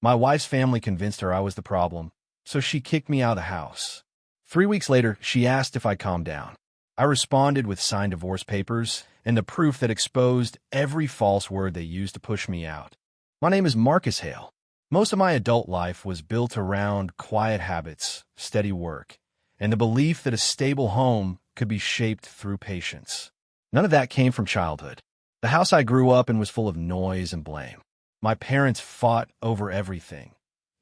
My wife's family convinced her I was the problem, so she kicked me out of the house. 3 weeks later, she asked if I'd calm down. I responded with signed divorce papers and the proof that exposed every false word they used to push me out. My name is Marcus Hale. Most of my adult life was built around quiet habits, steady work, and the belief that a stable home could be shaped through patience. None of that came from childhood. The house I grew up in was full of noise and blame. My parents fought over everything,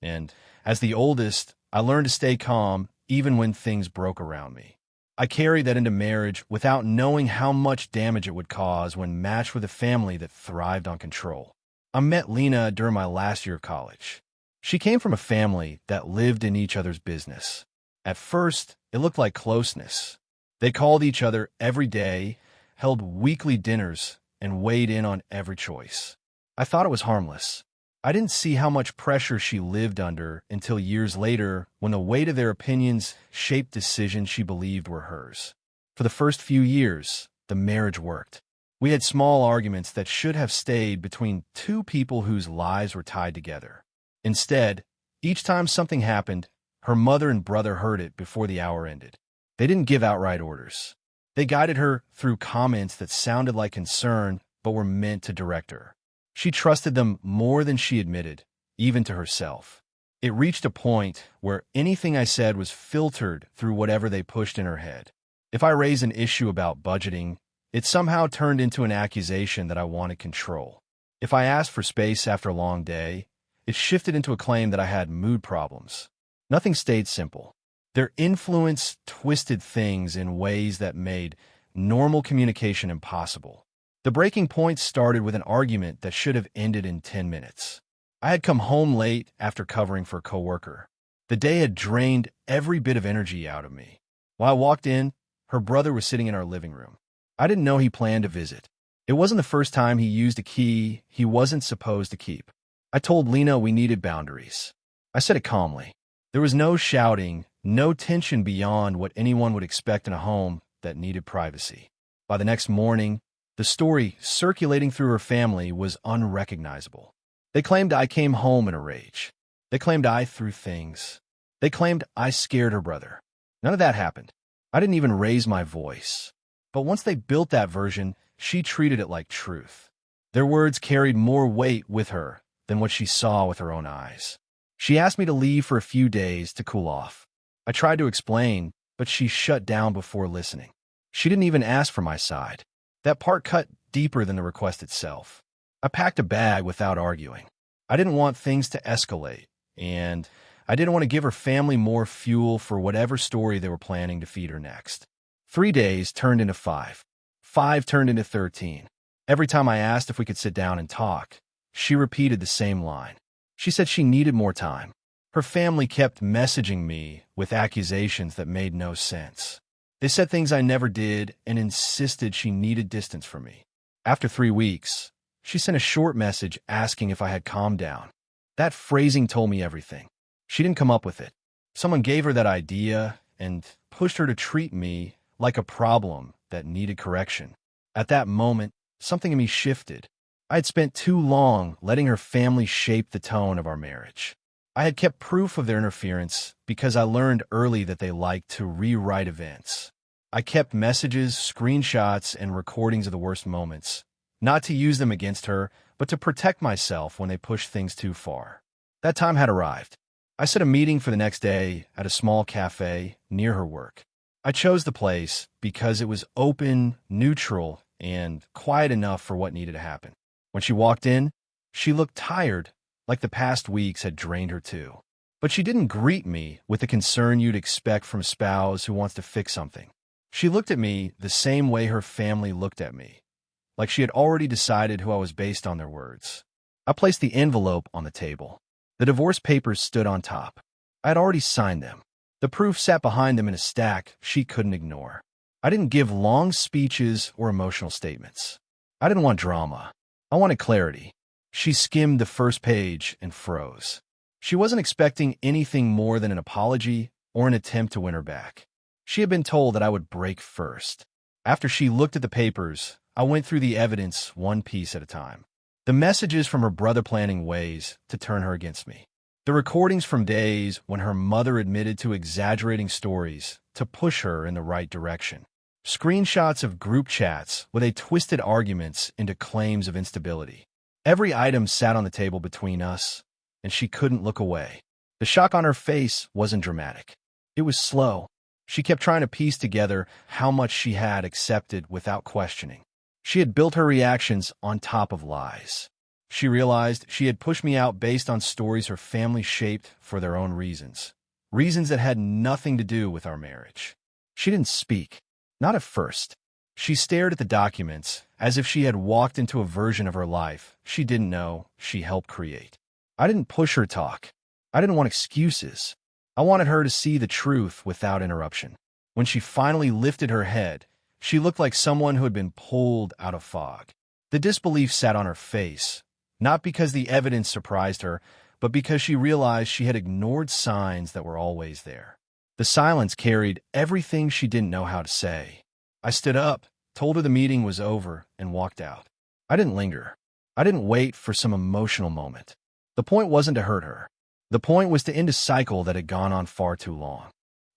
and as the oldest, I learned to stay calm even when things broke around me. I carried that into marriage without knowing how much damage it would cause when matched with a family that thrived on control. I met Lena during my last year of college. She came from a family that lived in each other's business. At first, it looked like closeness. They called each other every day, held weekly dinners, and weighed in on every choice. I thought it was harmless. I didn't see how much pressure she lived under until years later when the weight of their opinions shaped decisions she believed were hers. For the first few years, the marriage worked. We had small arguments that should have stayed between two people whose lives were tied together. Instead, each time something happened, her mother and brother heard it before the hour ended. They didn't give outright orders. They guided her through comments that sounded like concern but were meant to direct her. She trusted them more than she admitted, even to herself. It reached a point where anything I said was filtered through whatever they pushed in her head. If I raised an issue about budgeting, it somehow turned into an accusation that I wanted control. If I asked for space after a long day, it shifted into a claim that I had mood problems. Nothing stayed simple. Their influence twisted things in ways that made normal communication impossible. The breaking point started with an argument that should have ended in 10 minutes. I had come home late after covering for a coworker. The day had drained every bit of energy out of me. When I walked in, her brother was sitting in our living room. I didn't know he planned to visit. It wasn't the first time he used a key he wasn't supposed to keep. I told Lena we needed boundaries. I said it calmly. There was no shouting, no tension beyond what anyone would expect in a home that needed privacy. By the next morning, the story circulating through her family was unrecognizable. They claimed I came home in a rage. They claimed I threw things. They claimed I scared her brother. None of that happened. I didn't even raise my voice. But once they built that version, she treated it like truth. Their words carried more weight with her than what she saw with her own eyes. She asked me to leave for a few days to cool off. I tried to explain, but she shut down before listening. She didn't even ask for my side. That part cut deeper than the request itself. I packed a bag without arguing. I didn't want things to escalate, and I didn't want to give her family more fuel for whatever story they were planning to feed her next. 3 days turned into 5. 5 turned into 13. Every time I asked if we could sit down and talk, she repeated the same line. She said she needed more time. Her family kept messaging me with accusations that made no sense. They said things I never did and insisted she needed distance from me. After 3 weeks, she sent a short message asking if I had calmed down. That phrasing told me everything. She didn't come up with it. Someone gave her that idea and pushed her to treat me like a problem that needed correction. At that moment, something in me shifted. I had spent too long letting her family shape the tone of our marriage. I had kept proof of their interference because I learned early that they liked to rewrite events. I kept messages, screenshots, and recordings of the worst moments, not to use them against her, but to protect myself when they pushed things too far. That time had arrived. I set a meeting for the next day at a small cafe near her work. I chose the place because it was open, neutral, and quiet enough for what needed to happen. When she walked in, she looked tired, like the past weeks had drained her too. But she didn't greet me with the concern you'd expect from a spouse who wants to fix something. She looked at me the same way her family looked at me, like she had already decided who I was based on their words. I placed the envelope on the table. The divorce papers stood on top. I had already signed them. The proof sat behind them in a stack she couldn't ignore. I didn't give long speeches or emotional statements. I didn't want drama. I wanted clarity. She skimmed the first page and froze. She wasn't expecting anything more than an apology or an attempt to win her back. She had been told that I would break first. After she looked at the papers, I went through the evidence one piece at a time. The messages from her brother planning ways to turn her against me. The recordings from days when her mother admitted to exaggerating stories to push her in the right direction. Screenshots of group chats where they twisted arguments into claims of instability. Every item sat on the table between us, and she couldn't look away. The shock on her face wasn't dramatic. It was slow. She kept trying to piece together how much she had accepted without questioning. She had built her reactions on top of lies. She realized she had pushed me out based on stories her family shaped for their own reasons. Reasons that had nothing to do with our marriage. She didn't speak. Not at first. She stared at the documents as if she had walked into a version of her life she didn't know she helped create. I didn't push her talk. I didn't want excuses. I wanted her to see the truth without interruption. When she finally lifted her head, she looked like someone who had been pulled out of fog. The disbelief sat on her face, not because the evidence surprised her, but because she realized she had ignored signs that were always there. The silence carried everything she didn't know how to say. I stood up, told her the meeting was over, and walked out. I didn't linger. I didn't wait for some emotional moment. The point wasn't to hurt her. The point was to end a cycle that had gone on far too long.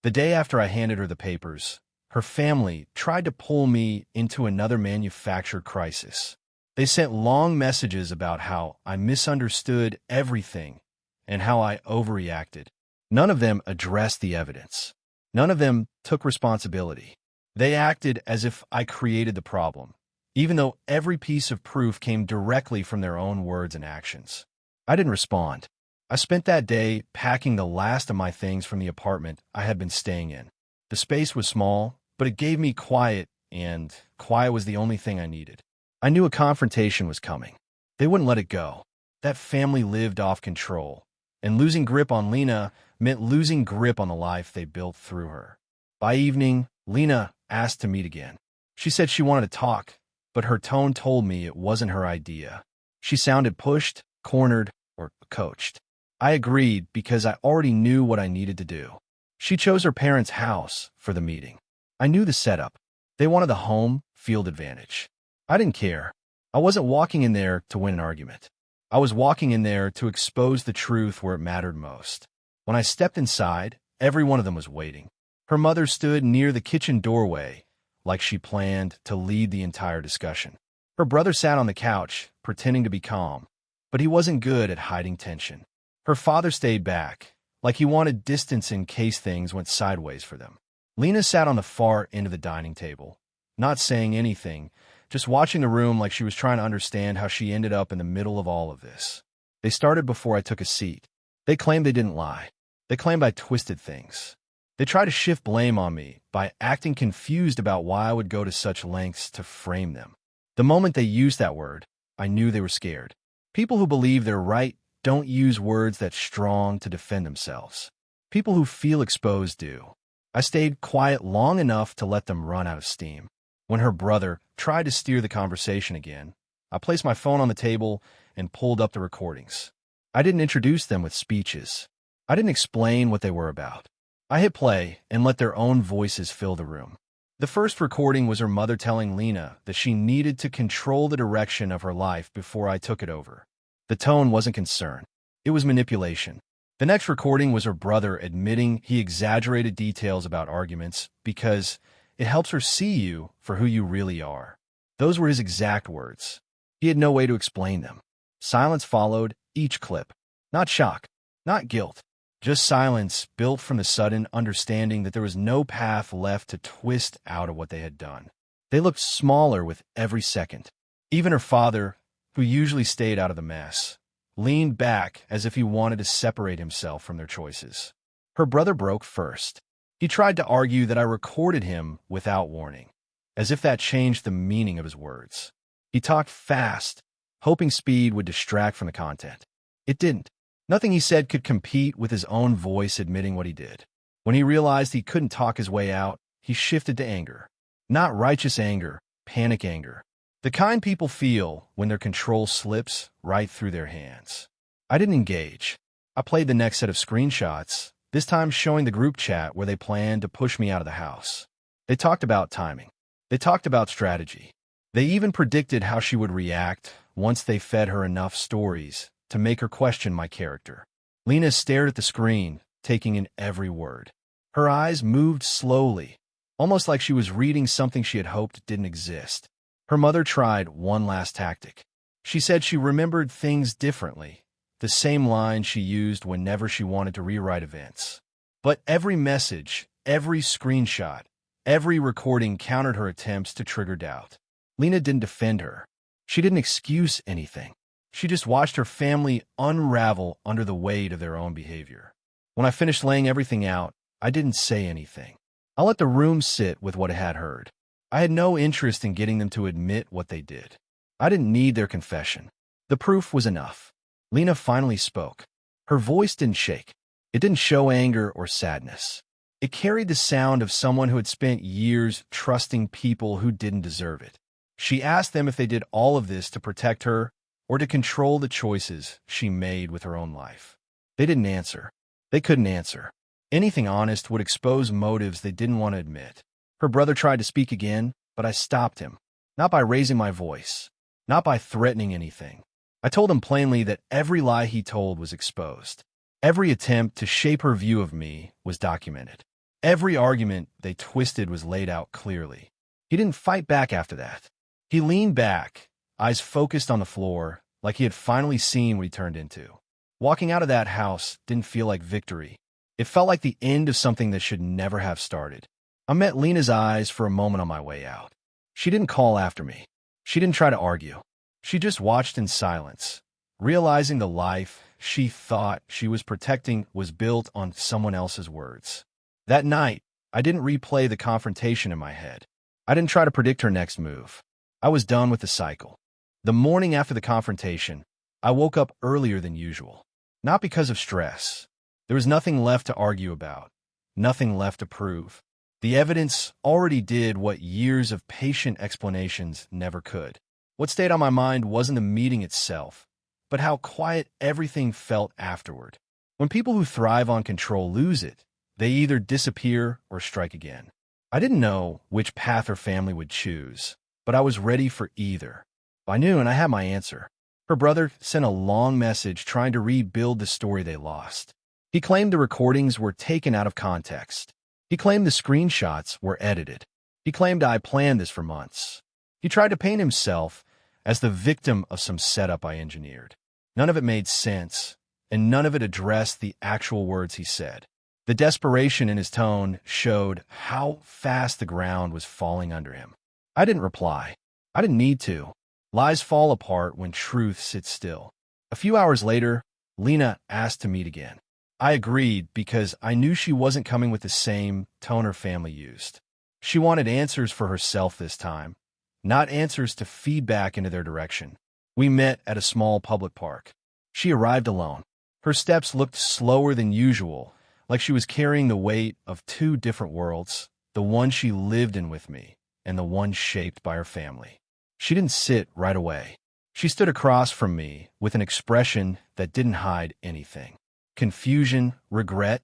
The day after I handed her the papers, her family tried to pull me into another manufactured crisis. They sent long messages about how I misunderstood everything and how I overreacted. None of them addressed the evidence. None of them took responsibility. They acted as if I created the problem, even though every piece of proof came directly from their own words and actions. I didn't respond. I spent that day packing the last of my things from the apartment I had been staying in. The space was small, but it gave me quiet, and quiet was the only thing I needed. I knew a confrontation was coming. They wouldn't let it go. That family lived off control, and losing grip on Lena meant losing grip on the life they built through her. By evening, Lena asked to meet again. She said she wanted to talk, but her tone told me it wasn't her idea. She sounded pushed, cornered, or coached. I agreed because I already knew what I needed to do. She chose her parents' house for the meeting. I knew the setup. They wanted the home field advantage. I didn't care. I wasn't walking in there to win an argument. I was walking in there to expose the truth where it mattered most. When I stepped inside, every one of them was waiting. Her mother stood near the kitchen doorway, like she planned to lead the entire discussion. Her brother sat on the couch, pretending to be calm, but he wasn't good at hiding tension. Her father stayed back, like he wanted distance in case things went sideways for them. Lena sat on the far end of the dining table, not saying anything, just watching the room like she was trying to understand how she ended up in the middle of all of this. They started before I took a seat. They claimed they didn't lie. They claimed I twisted things. They tried to shift blame on me by acting confused about why I would go to such lengths to frame them. The moment they used that word, I knew they were scared. People who believe they're right don't use words that strong to defend themselves. People who feel exposed do. I stayed quiet long enough to let them run out of steam. When her brother tried to steer the conversation again, I placed my phone on the table and pulled up the recordings. I didn't introduce them with speeches. I didn't explain what they were about. I hit play and let their own voices fill the room. The first recording was her mother telling Lena that she needed to control the direction of her life before I took it over. The tone wasn't concern. It was manipulation. The next recording was her brother admitting he exaggerated details about arguments because it helps her see you for who you really are. Those were his exact words. He had no way to explain them. Silence followed each clip. Not shock, not guilt. Just silence built from the sudden understanding that there was no path left to twist out of what they had done. They looked smaller with every second. Even her father, who usually stayed out of the mess, leaned back as if he wanted to separate himself from their choices. Her brother broke first. He tried to argue that I recorded him without warning, as if that changed the meaning of his words. He talked fast, hoping speed would distract from the content. It didn't. Nothing he said could compete with his own voice admitting what he did. When he realized he couldn't talk his way out, he shifted to anger. Not righteous anger, panic anger. The kind people feel when their control slips right through their hands. I didn't engage. I played the next set of screenshots, this time showing the group chat where they planned to push me out of the house. They talked about timing. They talked about strategy. They even predicted how she would react once they fed her enough stories to make her question my character. Lena stared at the screen, taking in every word. Her eyes moved slowly, almost like she was reading something she had hoped didn't exist. Her mother tried one last tactic. She said she remembered things differently, the same line she used whenever she wanted to rewrite events. But every message, every screenshot, every recording countered her attempts to trigger doubt. Lena didn't defend her. She didn't excuse anything. She just watched her family unravel under the weight of their own behavior. When I finished laying everything out, I didn't say anything. I let the room sit with what I had heard. I had no interest in getting them to admit what they did. I didn't need their confession. The proof was enough. Lena finally spoke. Her voice didn't shake. It didn't show anger or sadness. It carried the sound of someone who had spent years trusting people who didn't deserve it. She asked them if they did all of this to protect her or to control the choices she made with her own life. They didn't answer. They couldn't answer. Anything honest would expose motives they didn't want to admit. Her brother tried to speak again, but I stopped him. Not by raising my voice. Not by threatening anything. I told him plainly that every lie he told was exposed. Every attempt to shape her view of me was documented. Every argument they twisted was laid out clearly. He didn't fight back after that. He leaned back, eyes focused on the floor, like he had finally seen what he turned into. Walking out of that house didn't feel like victory. It felt like the end of something that should never have started. I met Lena's eyes for a moment on my way out. She didn't call after me. She didn't try to argue. She just watched in silence, realizing the life she thought she was protecting was built on someone else's words. That night, I didn't replay the confrontation in my head. I didn't try to predict her next move. I was done with the cycle. The morning after the confrontation, I woke up earlier than usual. Not because of stress. There was nothing left to argue about, nothing left to prove. The evidence already did what years of patient explanations never could. What stayed on my mind wasn't the meeting itself, but how quiet everything felt afterward. When people who thrive on control lose it, they either disappear or strike again. I didn't know which path her family would choose, but I was ready for either. By noon, I had my answer. Her brother sent a long message trying to rebuild the story they lost. He claimed the recordings were taken out of context. He claimed the screenshots were edited. He claimed I planned this for months. He tried to paint himself as the victim of some setup I engineered. None of it made sense, and none of it addressed the actual words he said. The desperation in his tone showed how fast the ground was falling under him. I didn't reply. I didn't need to. Lies fall apart when truth sits still. A few hours later, Lena asked to meet again. I agreed because I knew she wasn't coming with the same tone her family used. She wanted answers for herself this time, not answers to feed back into their direction. We met at a small public park. She arrived alone. Her steps looked slower than usual, like she was carrying the weight of two different worlds, the one she lived in with me and the one shaped by her family. She didn't sit right away. She stood across from me with an expression that didn't hide anything. Confusion, regret,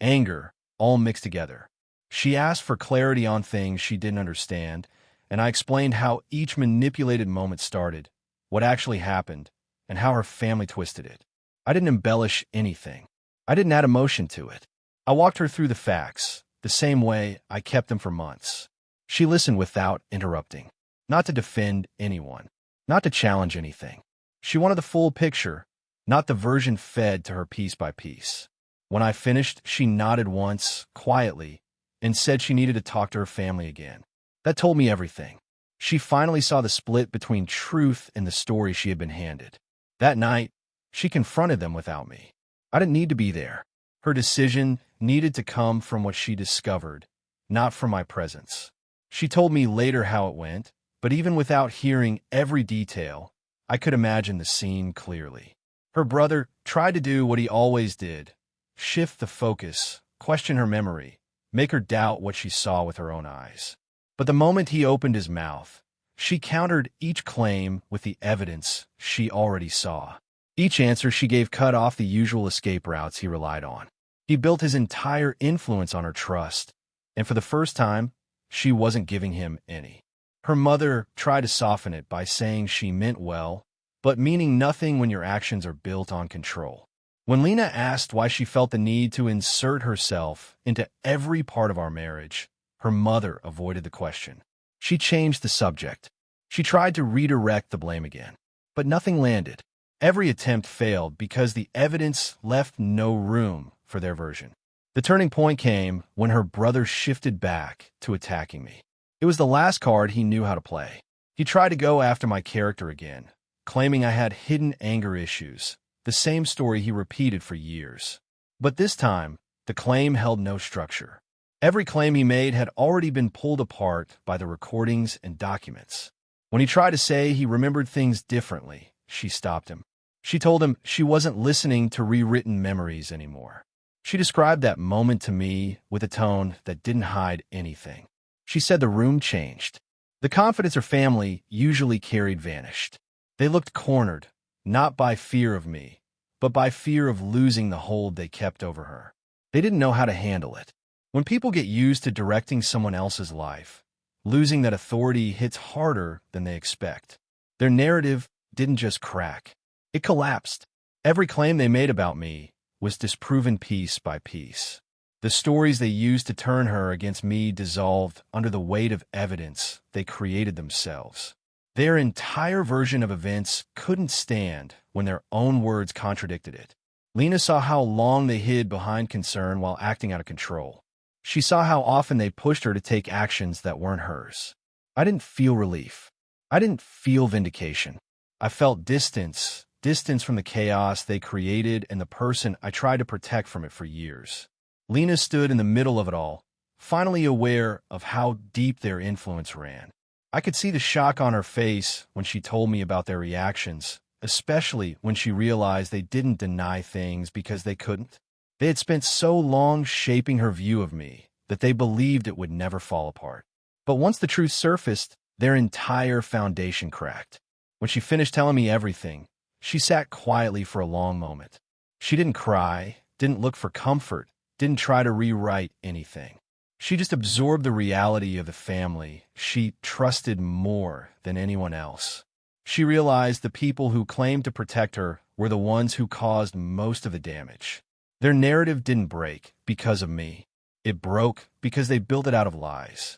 anger, all mixed together. She asked for clarity on things she didn't understand, and I explained how each manipulated moment started, what actually happened, and how her family twisted it. I didn't embellish anything. I didn't add emotion to it. I walked her through the facts, the same way I kept them for months. She listened without interrupting, not to defend anyone, not to challenge anything. She wanted the full picture, not the version fed to her piece by piece. When I finished, she nodded once, quietly, and said she needed to talk to her family again. That told me everything. She finally saw the split between truth and the story she had been handed. That night, she confronted them without me. I didn't need to be there. Her decision needed to come from what she discovered, not from my presence. She told me later how it went, but even without hearing every detail, I could imagine the scene clearly. Her brother tried to do what he always did, shift the focus, question her memory, make her doubt what she saw with her own eyes. But the moment he opened his mouth, she countered each claim with the evidence she already saw. Each answer she gave cut off the usual escape routes he relied on. He built his entire influence on her trust, and for the first time, she wasn't giving him any. Her mother tried to soften it by saying she meant well, but meaning nothing when your actions are built on control. When Lena asked why she felt the need to insert herself into every part of our marriage, her mother avoided the question. She changed the subject. She tried to redirect the blame again, but nothing landed. Every attempt failed because the evidence left no room for their version. The turning point came when her brother shifted back to attacking me. It was the last card he knew how to play. He tried to go after my character again, claiming I had hidden anger issues, the same story he repeated for years. But this time, the claim held no structure. Every claim he made had already been pulled apart by the recordings and documents. When he tried to say he remembered things differently, she stopped him. She told him she wasn't listening to rewritten memories anymore. She described that moment to me with a tone that didn't hide anything. She said the room changed. The confidence her family usually carried vanished. They looked cornered, not by fear of me, but by fear of losing the hold they kept over her. They didn't know how to handle it. When people get used to directing someone else's life, losing that authority hits harder than they expect. Their narrative didn't just crack. It collapsed. Every claim they made about me was disproven piece by piece. The stories they used to turn her against me dissolved under the weight of evidence they created themselves. Their entire version of events couldn't stand when their own words contradicted it. Lena saw how long they hid behind concern while acting out of control. She saw how often they pushed her to take actions that weren't hers. I didn't feel relief. I didn't feel vindication. I felt distance from the chaos they created and the person I tried to protect from it for years. Lena stood in the middle of it all, finally aware of how deep their influence ran. I could see the shock on her face when she told me about their reactions, especially when she realized they didn't deny things because they couldn't. They had spent so long shaping her view of me that they believed it would never fall apart. But once the truth surfaced, their entire foundation cracked. When she finished telling me everything, she sat quietly for a long moment. She didn't cry, didn't look for comfort, didn't try to rewrite anything. She just absorbed the reality of the family she trusted more than anyone else. She realized the people who claimed to protect her were the ones who caused most of the damage. Their narrative didn't break because of me. It broke because they built it out of lies.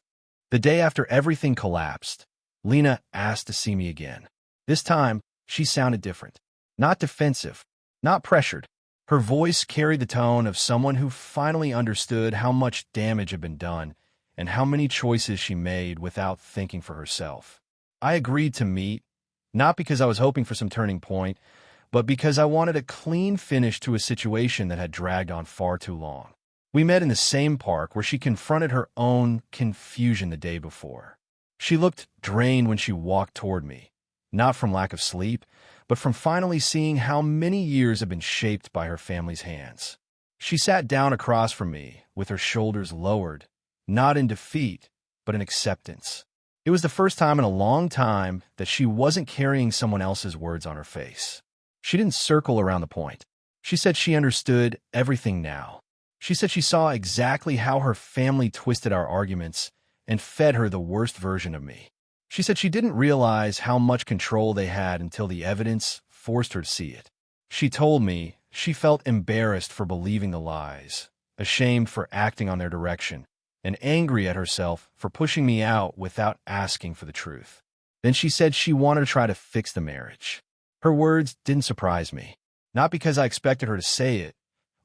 The day after everything collapsed, Lena asked to see me again. This time, she sounded different. Not defensive, not pressured. Her voice carried the tone of someone who finally understood how much damage had been done and how many choices she made without thinking for herself. I agreed to meet, not because I was hoping for some turning point, but because I wanted a clean finish to a situation that had dragged on far too long. We met in the same park where she confronted her own confusion the day before. She looked drained when she walked toward me, not from lack of sleep, but from finally seeing how many years had been shaped by her family's hands. She sat down across from me with her shoulders lowered, not in defeat, but in acceptance. It was the first time in a long time that she wasn't carrying someone else's words on her face. She didn't circle around the point. She said she understood everything now. She said she saw exactly how her family twisted our arguments and fed her the worst version of me. She said she didn't realize how much control they had until the evidence forced her to see it. She told me she felt embarrassed for believing the lies, ashamed for acting on their direction, and angry at herself for pushing me out without asking for the truth. Then she said she wanted to try to fix the marriage. Her words didn't surprise me, not because I expected her to say it,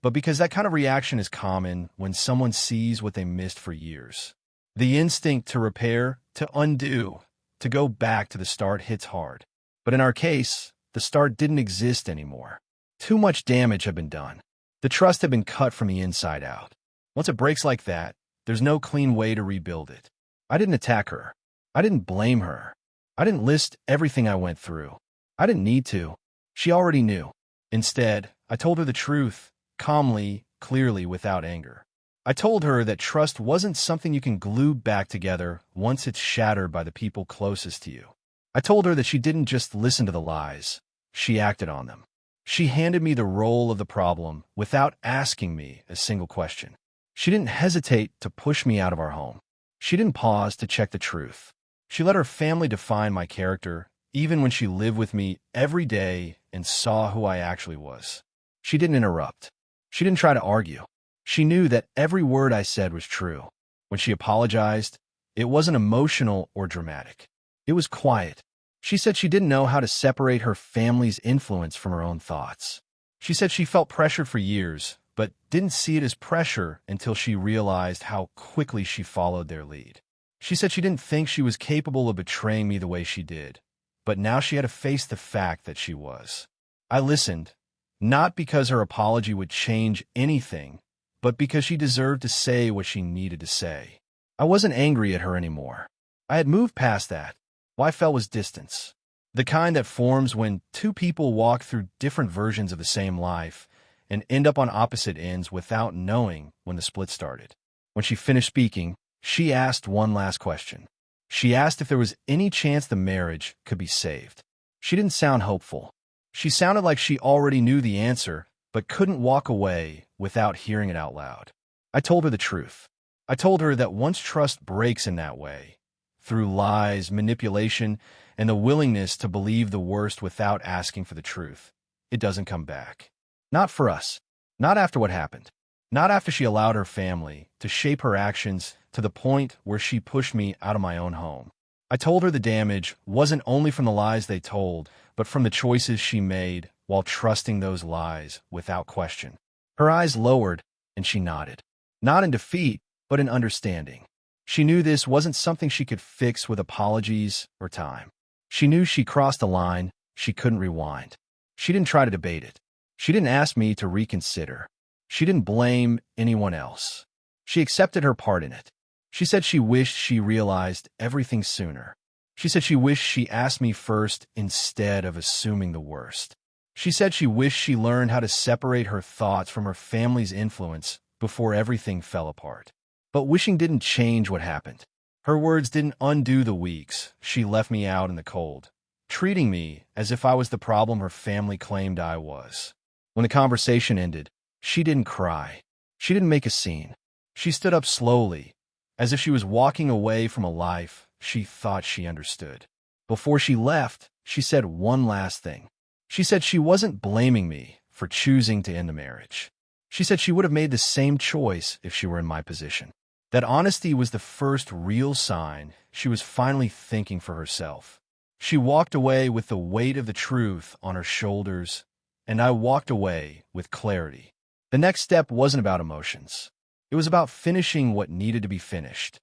but because that kind of reaction is common when someone sees what they missed for years. The instinct to repair, to undo, to go back to the start hits hard. But in our case, the start didn't exist anymore. Too much damage had been done. The trust had been cut from the inside out. Once it breaks like that, there's no clean way to rebuild it. I didn't attack her. I didn't blame her. I didn't list everything I went through. I didn't need to. She already knew. Instead, I told her the truth, calmly, clearly, without anger. I told her that trust wasn't something you can glue back together once it's shattered by the people closest to you. I told her that she didn't just listen to the lies, she acted on them. She handed me the role of the problem without asking me a single question. She didn't hesitate to push me out of our home. She didn't pause to check the truth. She let her family define my character, even when she lived with me every day and saw who I actually was. She didn't interrupt. She didn't try to argue. She knew that every word I said was true. When she apologized, it wasn't emotional or dramatic. It was quiet. She said she didn't know how to separate her family's influence from her own thoughts. She said she felt pressured for years, but didn't see it as pressure until she realized how quickly she followed their lead. She said she didn't think she was capable of betraying me the way she did, but now she had to face the fact that she was. I listened, not because her apology would change anything, but because she deserved to say what she needed to say. I wasn't angry at her anymore. I had moved past that. What I felt was distance. The kind that forms when two people walk through different versions of the same life and end up on opposite ends without knowing when the split started. When she finished speaking, she asked one last question. She asked if there was any chance the marriage could be saved. She didn't sound hopeful. She sounded like she already knew the answer, but couldn't walk away without hearing it out loud. I told her the truth. I told her that once trust breaks in that way, through lies, manipulation, and the willingness to believe the worst without asking for the truth, it doesn't come back. Not for us. Not after what happened. Not after she allowed her family to shape her actions to the point where she pushed me out of my own home. I told her the damage wasn't only from the lies they told, but from the choices she made while trusting those lies without question. Her eyes lowered, and she nodded. Not in defeat, but in understanding. She knew this wasn't something she could fix with apologies or time. She knew she crossed a line she couldn't rewind. She didn't try to debate it. She didn't ask me to reconsider. She didn't blame anyone else. She accepted her part in it. She said she wished she realized everything sooner. She said she wished she asked me first instead of assuming the worst. She said she wished she learned how to separate her thoughts from her family's influence before everything fell apart. But wishing didn't change what happened. Her words didn't undo the weeks she left me out in the cold, treating me as if I was the problem her family claimed I was. When the conversation ended, she didn't cry. She didn't make a scene. She stood up slowly, as if she was walking away from a life she thought she understood. Before she left, she said one last thing. She said she wasn't blaming me for choosing to end the marriage. She said she would have made the same choice if she were in my position. That honesty was the first real sign she was finally thinking for herself. She walked away with the weight of the truth on her shoulders, and I walked away with clarity. The next step wasn't about emotions. It was about finishing what needed to be finished.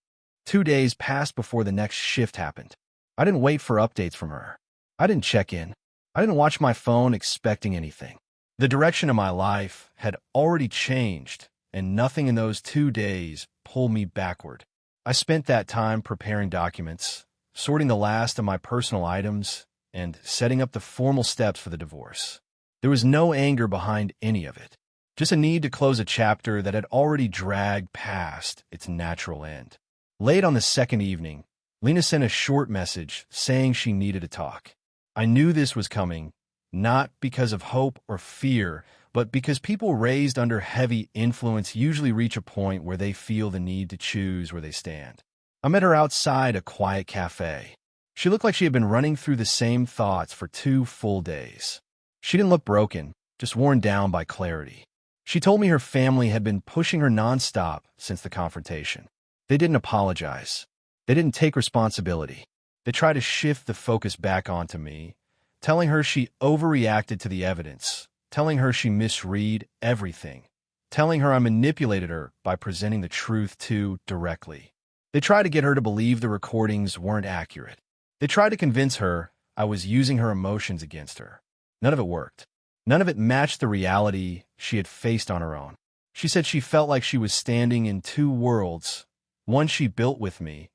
2 days passed before the next shift happened. I didn't wait for updates from her. I didn't check in. I didn't watch my phone expecting anything. The direction of my life had already changed, and nothing in those 2 days pulled me backward. I spent that time preparing documents, sorting the last of my personal items, and setting up the formal steps for the divorce. There was no anger behind any of it, just a need to close a chapter that had already dragged past its natural end. Late on the second evening, Lena sent a short message saying she needed to talk. I knew this was coming, not because of hope or fear, but because people raised under heavy influence usually reach a point where they feel the need to choose where they stand. I met her outside a quiet cafe. She looked like she had been running through the same thoughts for 2 full days. She didn't look broken, just worn down by clarity. She told me her family had been pushing her nonstop since the confrontation. They didn't apologize. They didn't take responsibility. They tried to shift the focus back onto me, telling her she overreacted to the evidence, telling her she misread everything, telling her I manipulated her by presenting the truth too directly. They tried to get her to believe the recordings weren't accurate. They tried to convince her I was using her emotions against her. None of it worked. None of it matched the reality she had faced on her own. She said she felt like she was standing in 2 worlds, one she built with me,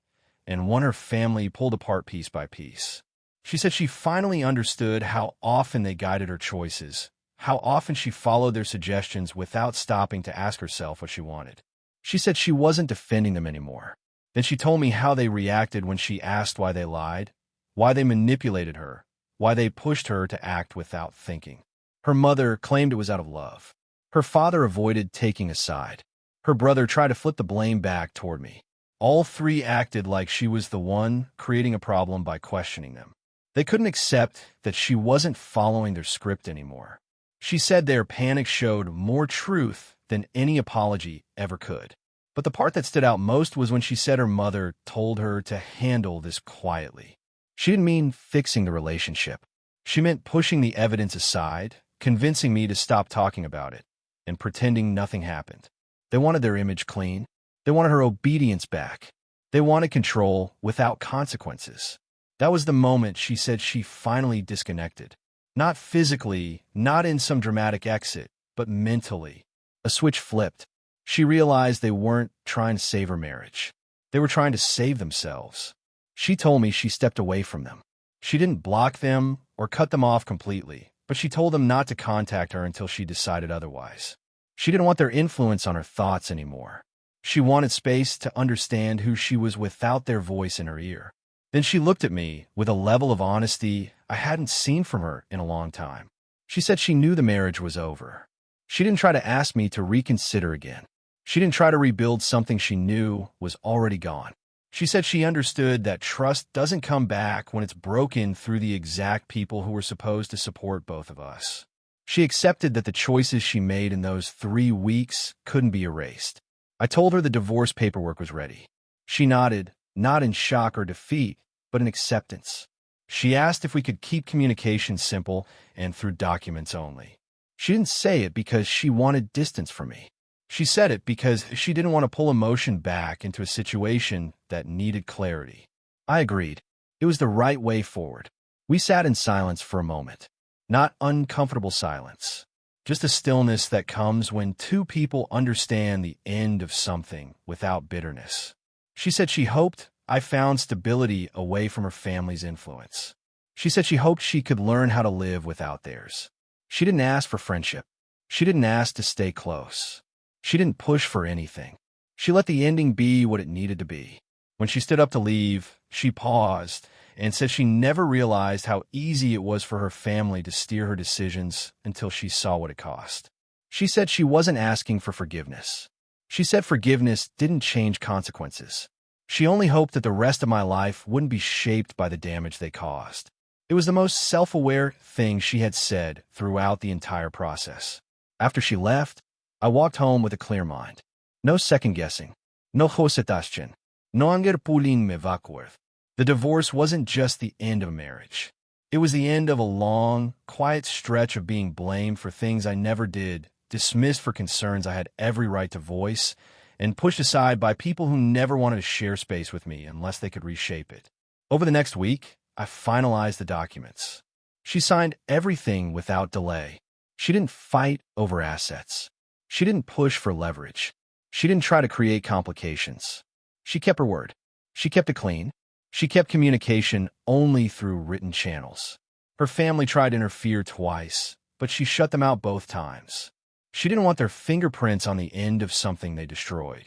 and one her family pulled apart piece by piece. She said she finally understood how often they guided her choices, how often she followed their suggestions without stopping to ask herself what she wanted. She said she wasn't defending them anymore. Then she told me how they reacted when she asked why they lied, why they manipulated her, why they pushed her to act without thinking. Her mother claimed it was out of love. Her father avoided taking a side. Her brother tried to flip the blame back toward me. All 3 acted like she was the one creating a problem by questioning them. They couldn't accept that she wasn't following their script anymore. She said their panic showed more truth than any apology ever could. But the part that stood out most was when she said her mother told her to handle this quietly. She didn't mean fixing the relationship. She meant pushing the evidence aside, convincing me to stop talking about it, and pretending nothing happened. They wanted their image clean. They wanted her obedience back. They wanted control without consequences. That was the moment she said she finally disconnected. Not physically, not in some dramatic exit, but mentally. A switch flipped. She realized they weren't trying to save her marriage. They were trying to save themselves. She told me she stepped away from them. She didn't block them or cut them off completely, but she told them not to contact her until she decided otherwise. She didn't want their influence on her thoughts anymore. She wanted space to understand who she was without their voice in her ear. Then she looked at me with a level of honesty I hadn't seen from her in a long time. She said she knew the marriage was over. She didn't try to ask me to reconsider again. She didn't try to rebuild something she knew was already gone. She said she understood that trust doesn't come back when it's broken through the exact people who were supposed to support both of us. She accepted that the choices she made in those 3 weeks couldn't be erased. I told her the divorce paperwork was ready. She nodded, not in shock or defeat, but in acceptance. She asked if we could keep communication simple and through documents only. She didn't say it because she wanted distance from me. She said it because she didn't want to pull emotion back into a situation that needed clarity. I agreed. It was the right way forward. We sat in silence for a moment. Not uncomfortable silence. Just a stillness that comes when two people understand the end of something without bitterness. She said she hoped I found stability away from her family's influence. She said she hoped she could learn how to live without theirs. She didn't ask for friendship. She didn't ask to stay close. She didn't push for anything. She let the ending be what it needed to be. When she stood up to leave, she paused and said she never realized how easy it was for her family to steer her decisions until she saw what it cost. She said she wasn't asking for forgiveness. She said forgiveness didn't change consequences. She only hoped that the rest of my life wouldn't be shaped by the damage they caused. It was the most self-aware thing she had said throughout the entire process. After she left, I walked home with a clear mind. No second-guessing. No hositashchen. No angerpulin me vakworth. The divorce wasn't just the end of a marriage. It was the end of a long, quiet stretch of being blamed for things I never did, dismissed for concerns I had every right to voice, and pushed aside by people who never wanted to share space with me unless they could reshape it. Over the next week, I finalized the documents. She signed everything without delay. She didn't fight over assets. She didn't push for leverage. She didn't try to create complications. She kept her word. She kept it clean. She kept communication only through written channels. Her family tried to interfere twice, but she shut them out both times. She didn't want their fingerprints on the end of something they destroyed.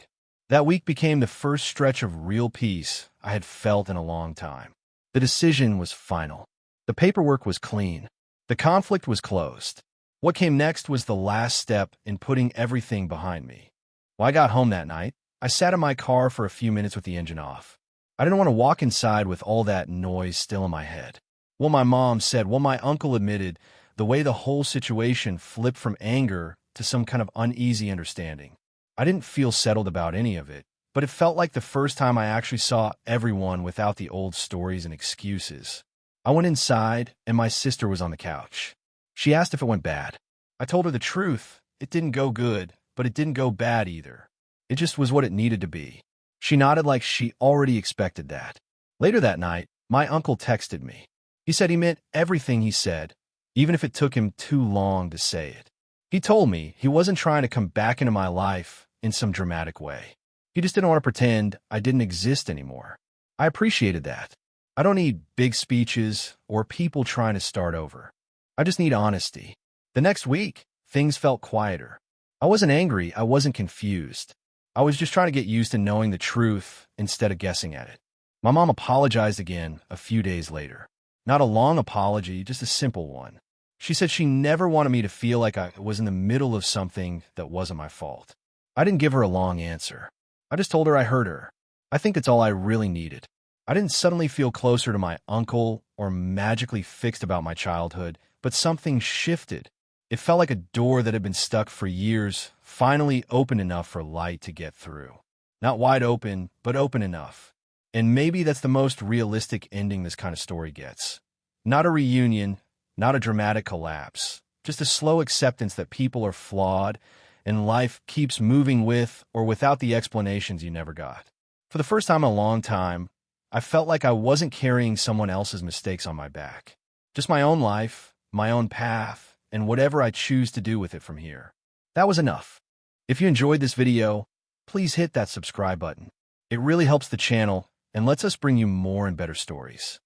That week became the first stretch of real peace I had felt in a long time. The decision was final. The paperwork was clean. The conflict was closed. What came next was the last step in putting everything behind me. When I got home that night, I sat in my car for a few minutes with the engine off. I didn't want to walk inside with all that noise still in my head. Well, my mom said, well, my uncle admitted the way the whole situation flipped from anger to some kind of uneasy understanding. I didn't feel settled about any of it, but it felt like the first time I actually saw everyone without the old stories and excuses. I went inside, and my sister was on the couch. She asked if it went bad. I told her the truth. It didn't go good, but it didn't go bad either. It just was what it needed to be. She nodded like she already expected that. Later that night, my uncle texted me. He said he meant everything he said, even if it took him too long to say it. He told me he wasn't trying to come back into my life in some dramatic way. He just didn't want to pretend I didn't exist anymore. I appreciated that. I don't need big speeches or people trying to start over. I just need honesty. The next week, things felt quieter. I wasn't angry. I wasn't confused. I was just trying to get used to knowing the truth instead of guessing at it. My mom apologized again a few days later. Not a long apology, just a simple one. She said she never wanted me to feel like I was in the middle of something that wasn't my fault. I didn't give her a long answer. I just told her I heard her. I think that's all I really needed. I didn't suddenly feel closer to my uncle or magically fixed about my childhood, but something shifted. It felt like a door that had been stuck for years, finally opened enough for light to get through. Not wide open, but open enough. And maybe that's the most realistic ending this kind of story gets. Not a reunion, not a dramatic collapse, just a slow acceptance that people are flawed and life keeps moving with or without the explanations you never got. For the first time in a long time, I felt like I wasn't carrying someone else's mistakes on my back. Just my own life, my own path, and whatever I choose to do with it from here. That was enough. If you enjoyed this video, please hit that subscribe button. It really helps the channel and lets us bring you more and better stories.